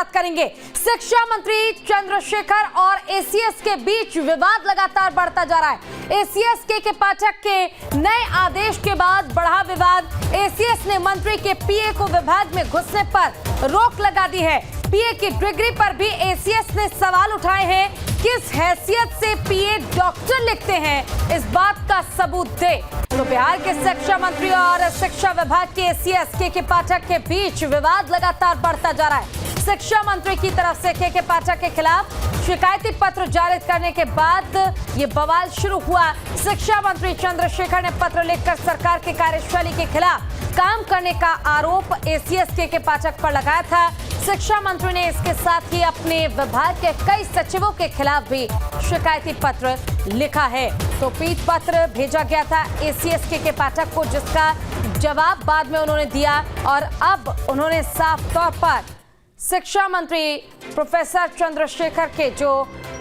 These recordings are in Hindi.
बात करेंगे। शिक्षा मंत्री चंद्रशेखर और एसीएस के बीच विवाद लगातार बढ़ता जा रहा है। एसीएस के पाठक के नए आदेश के बाद बढ़ा विवाद। एसीएस ने मंत्री के पीए को विभाग में घुसने पर रोक लगा दी है। पीए की डिग्री पर भी एसीएस ने सवाल उठाए हैं। किस हैसियत से पीए डॉक्टर लिखते हैं, इस बात का सबूत दे। तो बिहार के शिक्षा मंत्री और शिक्षा विभाग के एसीएस के पाठक के बीच विवाद लगातार बढ़ता जा रहा है। शिक्षा मंत्री की तरफ से के पाठक के खिलाफ शिकायती पत्र जारी करने के बाद ये बवाल शुरू हुआ। शिक्षा मंत्री चंद्रशेखर ने पत्र लिखकर सरकार की कार्यशैली के खिलाफ काम करने का आरोप एसीएस के पाठक पर लगाया था। शिक्षा मंत्री ने इसके साथ ही अपने विभाग के कई सचिवों के खिलाफ भी शिकायती पत्र लिखा है। तो पीठ पत्र भेजा गया था एसीएस के पाठक को, जिसका जवाब बाद में उन्होंने दिया और अब उन्होंने साफ तौर पर शिक्षा मंत्री प्रोफेसर चंद्रशेखर के जो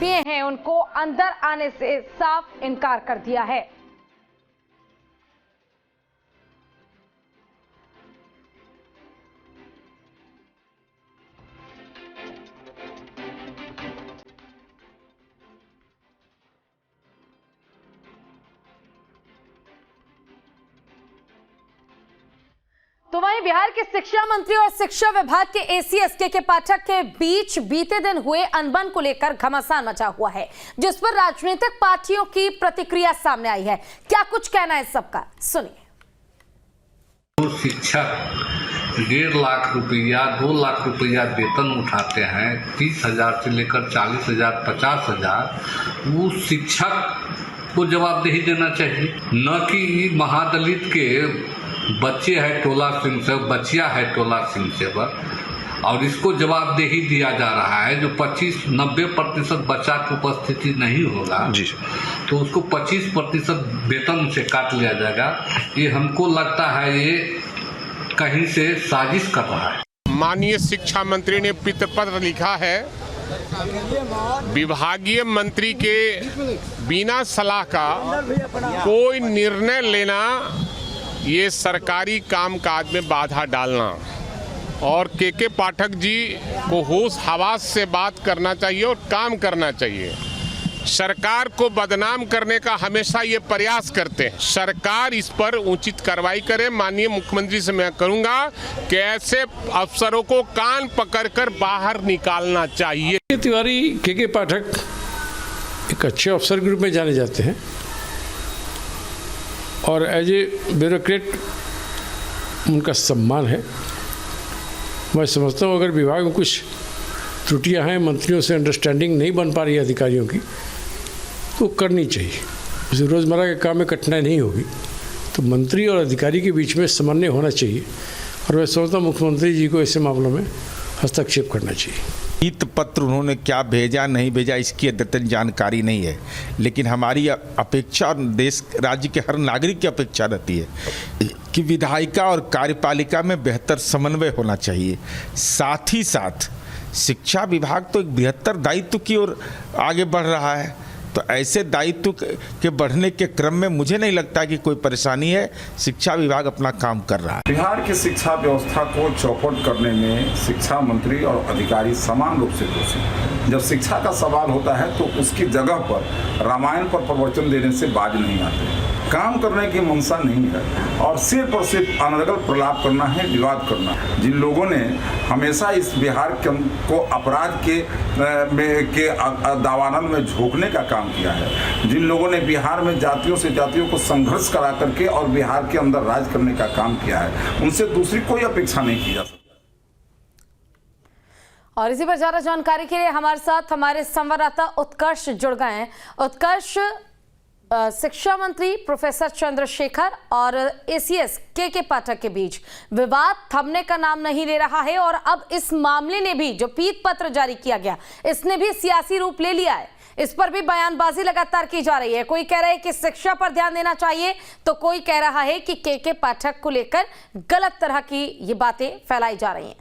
पीए हैं उनको अंदर आने से साफ इनकार कर दिया है। तो वहीं बिहार के शिक्षा मंत्री और शिक्षा विभाग के एसीएस के पाठक के बीच बीते दिन हुए अनबन को लेकर घमासान मचा हुआ है, जिस पर राजनीतिक पार्टियों की प्रतिक्रिया सामने आई है। क्या कुछ कहना है सबका, सुनिए। शिक्षक 1.5 लाख रुपया 2 लाख रुपया वेतन उठाते हैं, 30,000 से लेकर 40,000 50,000, वो शिक्षक को जवाबदेही देना चाहिए, न कि महादलित के बच्चे है टोला सिंह से, बच्चिया है टोला सिंह से और इसको जवाबदेही दिया जा रहा है। जो 90% बच्चा की उपस्थिति नहीं होगा जी, तो उसको 25% वेतन से काट लिया जाएगा। ये हमको लगता है ये कहीं से साजिश कर रहा है। माननीय शिक्षा मंत्री ने पत्र लिखा है, विभागीय मंत्री के बिना सलाह का कोई निर्णय लेना ये सरकारी कामकाज में बाधा डालना, और के पाठक जी को होश हवास से बात करना चाहिए और काम करना चाहिए। सरकार को बदनाम करने का हमेशा ये प्रयास करते हैं। सरकार इस पर उचित कार्रवाई करे। माननीय मुख्यमंत्री से मैं करूंगा कि ऐसे अफसरों को कान पकड़कर बाहर निकालना चाहिए। तिवारी के पाठक एक अच्छे अफसर के रूप में जाने जाते हैं और एज ए ब्यूरोक्रेट उनका सम्मान है। मैं समझता हूँ अगर विभाग में कुछ त्रुटियां हैं, मंत्रियों से अंडरस्टैंडिंग नहीं बन पा रही है अधिकारियों की, तो करनी चाहिए। जैसे रोज़मर्रा के काम में कठिनाई नहीं होगी, तो मंत्री और अधिकारी के बीच में समन्वय होना चाहिए और मैं समझता हूँ मुख्यमंत्री जी को ऐसे मामलों में हस्तक्षेप करना चाहिए। हित पत्र उन्होंने क्या भेजा नहीं भेजा इसकी अद्यतन जानकारी नहीं है, लेकिन हमारी अपेक्षा और देश राज्य के हर नागरिक की अपेक्षा रहती है कि विधायिका और कार्यपालिका में बेहतर समन्वय होना चाहिए। साथ ही साथ शिक्षा विभाग तो एक बेहतर दायित्व की ओर आगे बढ़ रहा है, तो ऐसे दायित्व के बढ़ने के क्रम में मुझे नहीं लगता कि कोई परेशानी है। शिक्षा विभाग अपना काम कर रहा है। बिहार की शिक्षा व्यवस्था को चौपट करने में शिक्षा मंत्री और अधिकारी समान रूप से दोषी हैं। जब शिक्षा का सवाल होता है तो उसकी जगह पर रामायण पर प्रवचन देने से बाज नहीं आते। काम करने की मंशा नहीं है और सिर्फ अनर्गल प्रलाप करना है, विवाद करना है। जिन लोगों ने हमेशा इस बिहार को अपराध के दावानल में झोंकने का काम किया है, जिन लोगों ने बिहार में जातियों से जातियों को संघर्ष करा करके और बिहार के अंदर राज करने का काम किया है, उनसे दूसरी कोई अपेक्षा नहीं की जा सकती। और इसी पर ज्यादा जानकारी के लिए हमारे साथ हमारे संवाददाता उत्कर्ष जुड़ गए हैं। उत्कर्ष, शिक्षा मंत्री प्रोफेसर चंद्रशेखर और एसीएस के पाठक के बीच विवाद थमने का नाम नहीं ले रहा है और अब इस मामले ने भी, जो पीठ पत्र जारी किया गया, इसने भी सियासी रूप ले लिया है। इस पर भी बयानबाजी लगातार की जा रही है। कोई कह रहा है कि शिक्षा पर ध्यान देना चाहिए, तो कोई कह रहा है कि के पाठक को लेकर गलत तरह की ये बातें फैलाई जा रही हैं।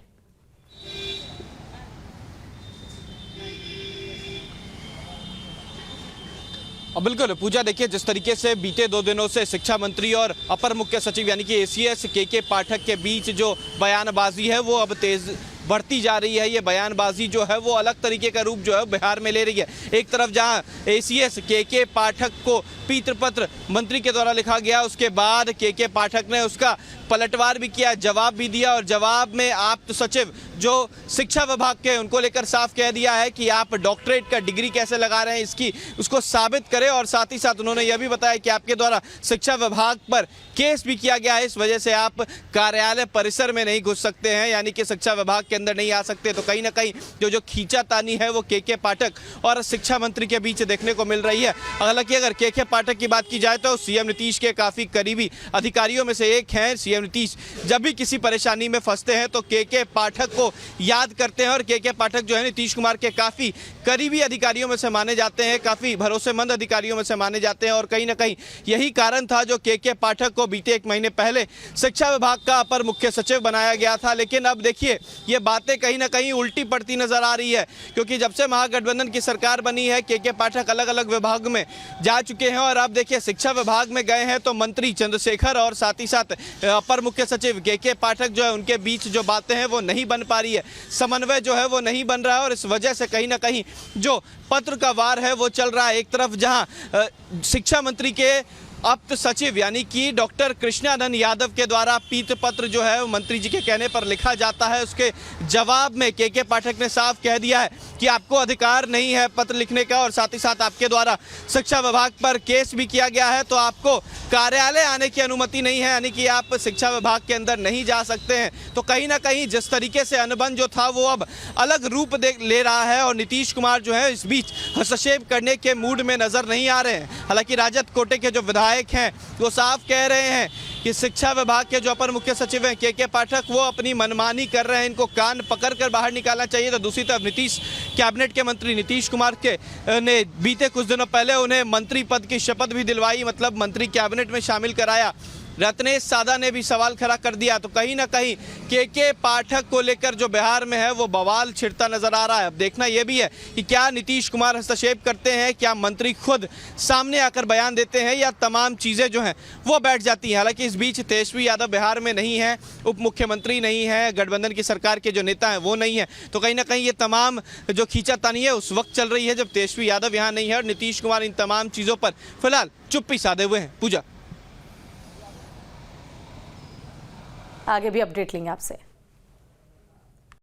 और बिल्कुल पूजा, देखिए जिस तरीके से बीते 2 दिनों से शिक्षा मंत्री और अपर मुख्य सचिव यानी कि एसीएस के पाठक के बीच जो बयानबाजी है वो अब तेज बढ़ती जा रही है। ये बयानबाजी जो है वो अलग तरीके का रूप जो है बिहार में ले रही है। एक तरफ जहां एसीएस के पाठक को पीत्र पत्र मंत्री के द्वारा लिखा गया, उसके बाद के पाठक ने उसका पलटवार भी किया, जवाब भी दिया और जवाब में आप्त सचिव जो शिक्षा विभाग के उनको लेकर साफ कह दिया है कि आप डॉक्टरेट का डिग्री कैसे लगा रहे हैं इसकी उसको साबित करें। और साथ ही साथ उन्होंने यह भी बताया कि आपके द्वारा शिक्षा विभाग पर केस भी किया गया है, इस वजह से आप कार्यालय परिसर में नहीं घुस सकते हैं, यानी कि शिक्षा विभाग के अंदर नहीं आ सकते। तो कहीं ना कहीं जो खींचातानी है वो के पाठक और शिक्षा मंत्री के बीच देखने को मिल रही है। हालांकि अगर के पाठक की बात की जाए तो सीएम नीतीश के काफ़ी करीबी अधिकारियों में से एक हैं। सीएम नीतीश जब भी किसी परेशानी में फंसते हैं तो के पाठक को याद करते हैं और के पाठक जो है नीतीश कुमार के काफ़ी करीबी अधिकारियों में से माने जाते हैं, काफ़ी भरोसेमंद अधिकारियों में से माने जाते हैं। और कहीं ना कहीं यही कारण था जो के पाठक को बीते 1 महीने पहले शिक्षा विभाग का अपर मुख्य सचिव बनाया गया था। लेकिन अब देखिए ये बातें कहीं ना कहीं उल्टी पड़ती नजर आ रही है, क्योंकि जब से महागठबंधन की सरकार बनी है के पाठक अलग अलग विभाग में जा चुके हैं और अब देखिए शिक्षा विभाग में गए हैं तो मंत्री चंद्रशेखर और साथ ही साथ अपर मुख्य सचिव के पाठक जो है उनके बीच जो बातें हैं वो नहीं बन पा रही है, समन्वय जो है वो नहीं बन रहा है और इस वजह से कहीं ना कहीं जो पत्र का वार है वो चल रहा है। एक तरफ जहां शिक्षा मंत्री के अप्त सचिव यानी कि डॉक्टर कृष्णानंद यादव के द्वारा पीत पत्र जो है मंत्री जी के कहने पर लिखा जाता है, उसके जवाब में के पाठक ने साफ कह दिया है कि आपको अधिकार नहीं है पत्र लिखने का और साथ ही साथ आपके द्वारा शिक्षा विभाग पर केस भी किया गया है तो आपको कार्यालय आने की अनुमति नहीं है, यानी कि आप शिक्षा विभाग के अंदर नहीं जा सकते हैं। तो कहीं ना कहीं जिस तरीके से अनुबंध जो था वो अब अलग रूप ले रहा है और नीतीश कुमार जो है इस बीच हस्तक्षेप करने के मूड में नजर नहीं आ रहे हैं। हालांकि राजद कोटे के जो विधायक हैं वो साफ कह रहे हैं कि शिक्षा विभाग के जो अपर मुख्य सचिव हैं के पाठक वो अपनी मनमानी कर रहे हैं, इनको कान पकड़कर बाहर निकालना चाहिए। तो दूसरी तरफ नीतीश कैबिनेट के मंत्री नीतीश कुमार के ने बीते कुछ दिनों पहले उन्हें मंत्री पद की शपथ भी दिलवाई, मतलब मंत्री कैबिनेट में शामिल कराया। रत्नेश सादा ने भी सवाल खड़ा कर दिया। तो कहीं ना कहीं के पाठक को लेकर जो बिहार में है वो बवाल छिड़ता नजर आ रहा है। अब देखना यह भी है कि क्या नीतीश कुमार हस्तक्षेप करते हैं, क्या मंत्री खुद सामने आकर बयान देते हैं या तमाम चीज़ें जो हैं वो बैठ जाती हैं। हालांकि इस बीच तेजस्वी यादव बिहार में नहीं है, उप मुख्यमंत्री नहीं है, गठबंधन की सरकार के जो नेता हैं वो नहीं है। तो कहीं ना कहीं ये तमाम जो खींचातानी है उस वक्त चल रही है जब तेजस्वी यादव यहाँ नहीं है और नीतीश कुमार इन तमाम चीज़ों पर फिलहाल चुप्पी साधे हुए हैं। पूजा, आगे भी अपडेट लेंगे आपसे।